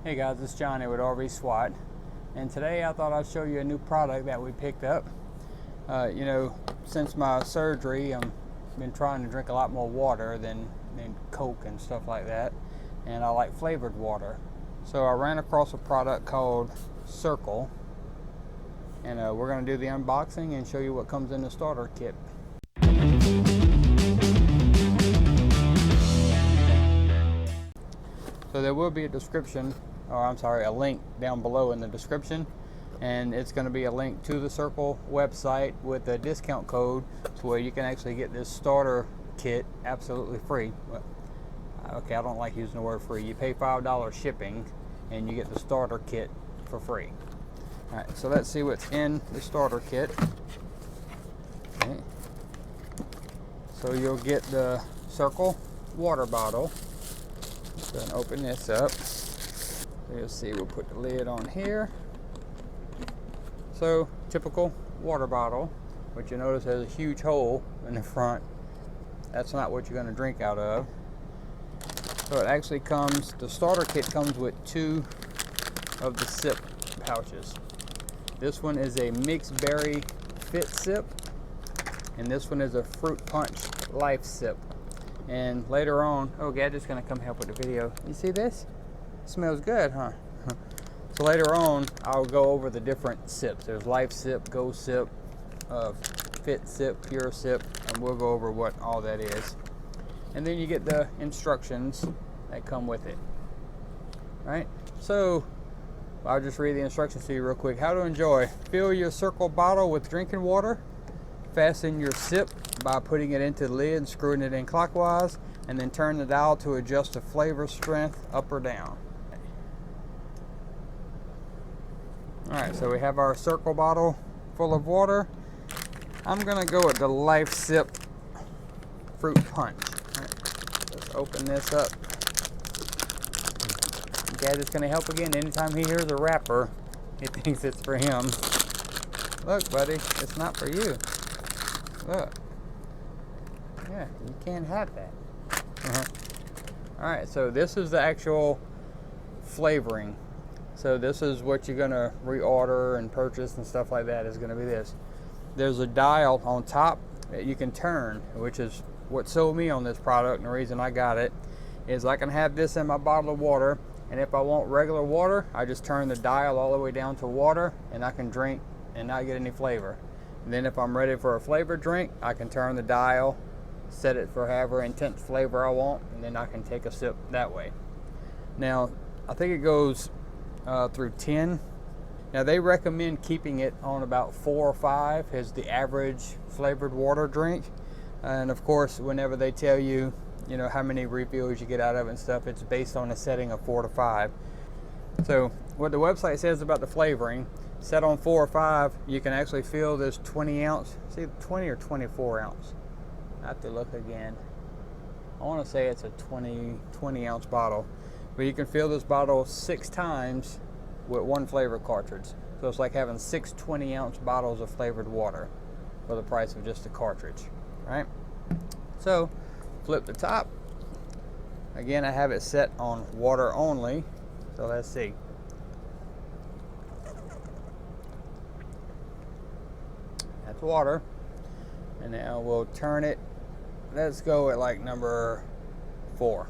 Hey guys, it's Johnny with RV-SWAT, and today I thought I'd show you a new product that we picked up. Since my surgery, I've been trying to drink a lot more water than Coke and stuff like that, and I like flavored water. So I ran across a product called Cirkul, and we're going to do the unboxing and show you what comes in the starter kit. So there will be a link down below in the description, and it's going to be a link to the Cirkul website with a discount code to where you can actually get this starter kit absolutely free. Okay, I don't like using the word free. You pay $5 shipping and you get the starter kit for free. Alright, so let's see what's in the starter kit. Okay. So you'll get the Cirkul water bottle. Go and open this up. You'll see we'll put the lid on here. So typical water bottle, which you notice has a huge hole in the front. That's not what you're going to drink out of. So it actually comes, the starter kit comes with two of the sip pouches. This one is a mixed berry fit sip, and this one is a fruit punch life sip. And later on, oh, Gadget's gonna come help with the video. You see this? It smells good, huh? So later on, I'll go over the different sips. There's life sip, go sip, fit sip, pure sip, and we'll go over what all that is. And then you get the instructions that come with it. Right? So I'll just read the instructions to you real quick. How to enjoy. Fill your Cirkul bottle with drinking water. Fasten your sip by putting it into the lid and screwing it in clockwise, and then turn the dial to adjust the flavor strength up or down. Alright, so we have our Cirkul bottle full of water. I'm going to go with the Life Sip Fruit Punch. Right, let's open this up. Gadget's going to help again. Anytime he hears a wrapper, he thinks it's for him. Look, buddy, it's not for you. Look. Yeah, you can't have that. Alright, so this is the actual flavoring. So this is what you're going to reorder and purchase and stuff like that, is going to be this. There's a dial on top that you can turn, which is what sold me on this product, and the reason I got it is I can have this in my bottle of water, and if I want regular water, I just turn the dial all the way down to water, and I can drink and not get any flavor. And then if I'm ready for a flavored drink, I can turn the dial, set it for however intense flavor I want, and then I can take a sip that way. Now, I think it goes through 10. Now, they recommend keeping it on about 4 or 5 as the average flavored water drink. And of course, whenever they tell you, how many refills you get out of it and stuff, it's based on a setting of 4 to 5. So what the website says about the flavoring, set on 4 or 5, you can actually fill this 20 ounce, see, 20 or 24 ounce. I have to look again. I want to say it's a 20 ounce bottle, but you can fill this bottle 6 times with one flavor cartridge. So it's like having 6 20-ounce bottles of flavored water for the price of just a cartridge, right? So flip the top. Again, I have it set on water only. So let's see. That's water. And now we'll turn it. Let's go at like number 4.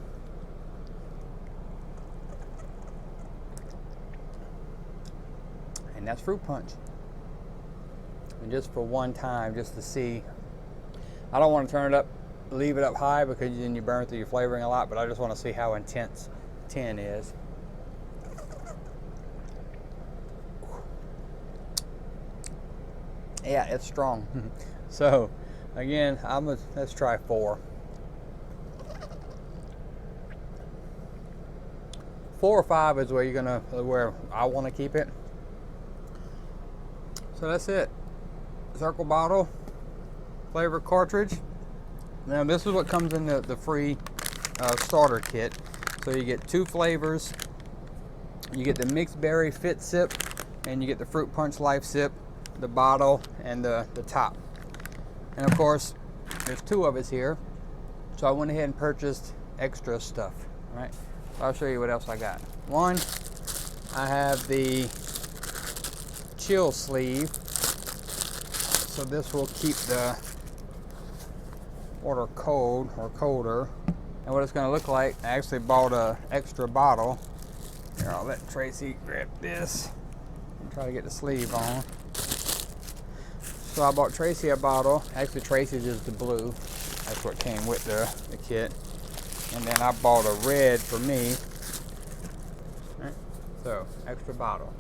And that's fruit punch. And just for one time, just to see. I don't want to turn it up, leave it up high, because then you burn through your flavoring a lot, but I just want to see how intense 10 is. Yeah, it's strong. So again, let's try 4. 4 or 5 is where I want to keep it. So that's it. Cirkul bottle, flavor cartridge. Now this is what comes in the free starter kit. So you get 2 flavors. You get the mixed berry fit sip, and you get the fruit punch life sip, the bottle, and the top. And of course, there's 2 of us here, so I went ahead and purchased extra stuff. All right, so I'll show you what else I got. One, I have the chill sleeve, so this will keep the water cold or colder. And what it's going to look like, I actually bought an extra bottle. Here, I'll let Tracy grab this and try to get the sleeve on. So I bought Tracy a bottle. Actually, Tracy's is the blue. That's what came with the kit. And then I bought a red for me. All right. So, extra bottle.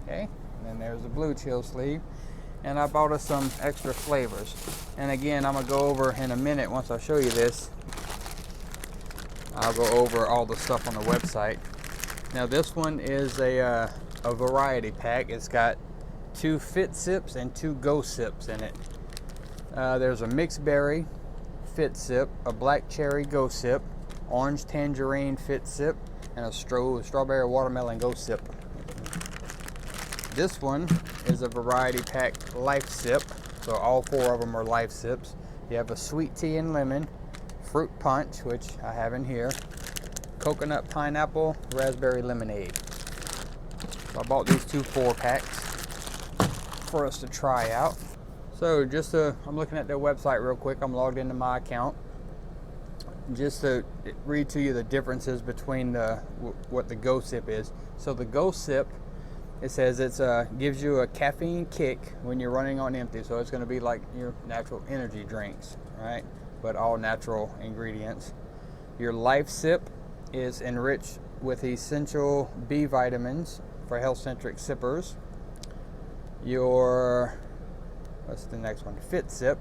Okay, and then there's the blue chill sleeve. And I bought us some extra flavors. And again, I'm gonna go over in a minute once I show you this. I'll go over all the stuff on the website. Now this one is a variety pack. It's got 2 Fit Sips and 2 Go Sips in it. There's a mixed berry Fit Sip, a black cherry Go Sip, orange tangerine Fit Sip, and a strawberry watermelon Go Sip. This one is a variety pack Life Sip, so all 4 of them are Life Sips. You have a sweet tea and lemon, fruit punch, which I have in here, coconut pineapple, raspberry lemonade. So I bought these 2 4-packs for us to try out. So I'm looking at their website real quick. I'm logged into my account. Just to read to you the differences between what the Go Sip is. So the Go Sip, it says it gives you a caffeine kick when you're running on empty. So it's going to be like your natural energy drinks, right? But all natural ingredients. Your Life Sip is enriched with essential B vitamins for health-centric sippers. What's the next one? Fit Sip.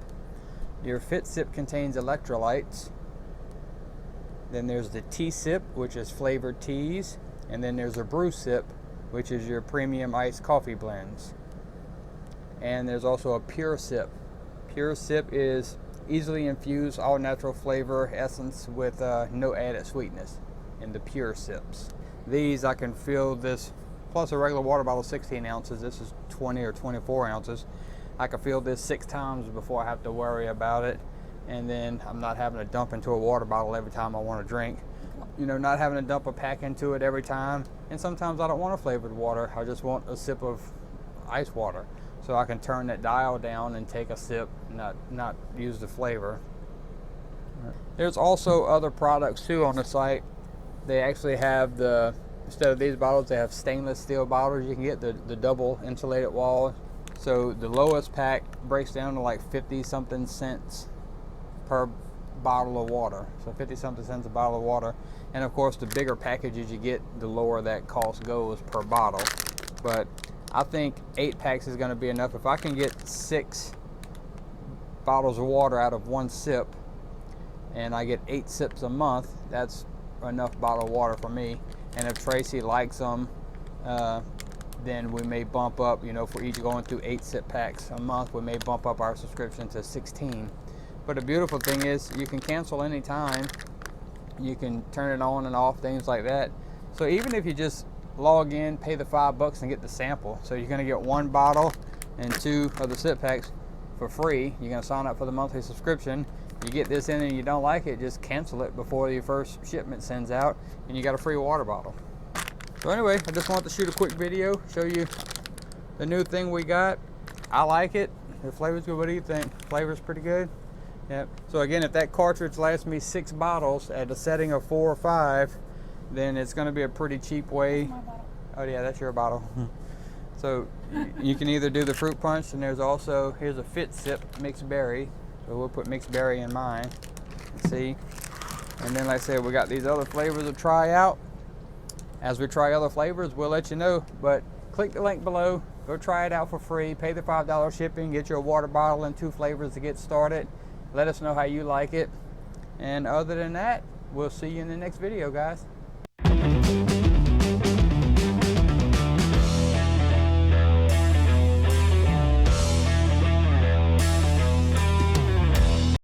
Your Fit Sip contains electrolytes. Then there's the Tea Sip, which is flavored teas. And then there's a Brew Sip, which is your premium iced coffee blends. And there's also a Pure Sip. Pure Sip is easily infused, all natural flavor essence with no added sweetness in the Pure Sips. These I can fill this, plus a regular water bottle 16 ounces. This is 20 or 24 ounces. I can fill this 6 times before I have to worry about it. And then I'm not having to dump into a water bottle every time I want to drink. You know, not having to dump a pack into it every time. And sometimes I don't want a flavored water. I just want a sip of ice water. So I can turn that dial down and take a sip, not use the flavor. There's also other products too on the site. They actually have instead of these bottles, they have stainless steel bottles. You can get the double insulated wall. So the lowest pack breaks down to like 50 something cents per bottle of water. So 50 something cents a bottle of water. And of course the bigger packages you get, the lower that cost goes per bottle. But I think 8 packs is going to be enough. If I can get 6 bottles of water out of 1 sip and I get 8 sips a month, that's enough bottle of water for me. And if Tracy likes them, then we may bump up, you know, for each going through 8 sip packs a month, we may bump up our subscription to 16. But the beautiful thing is you can cancel anytime. You can turn it on and off, things like that. So even if you just log in, pay the $5 and get the sample. So you're gonna get 1 bottle and 2 of the sip packs for free. You're gonna sign up for the monthly subscription. You get this in and you don't like it, just cancel it before your first shipment sends out and you got a free water bottle. So anyway, I just wanted to shoot a quick video, show you the new thing we got. I like it. The flavor's good. What do you think? Flavor's pretty good? Yep. So again, if that cartridge lasts me 6 bottles at a setting of 4 or 5, then it's going to be a pretty cheap way. Oh yeah, that's your bottle. So you can either do the fruit punch, and here's a Fit Sip mixed berry. So we'll put mixed berry in mine. Let's see. And then like I said, we got these other flavors to try out. As we try other flavors, we'll let you know. But click the link below. Go try it out for free. Pay the $5 shipping. Get your water bottle and 2 flavors to get started. Let us know how you like it. And other than that, we'll see you in the next video, guys.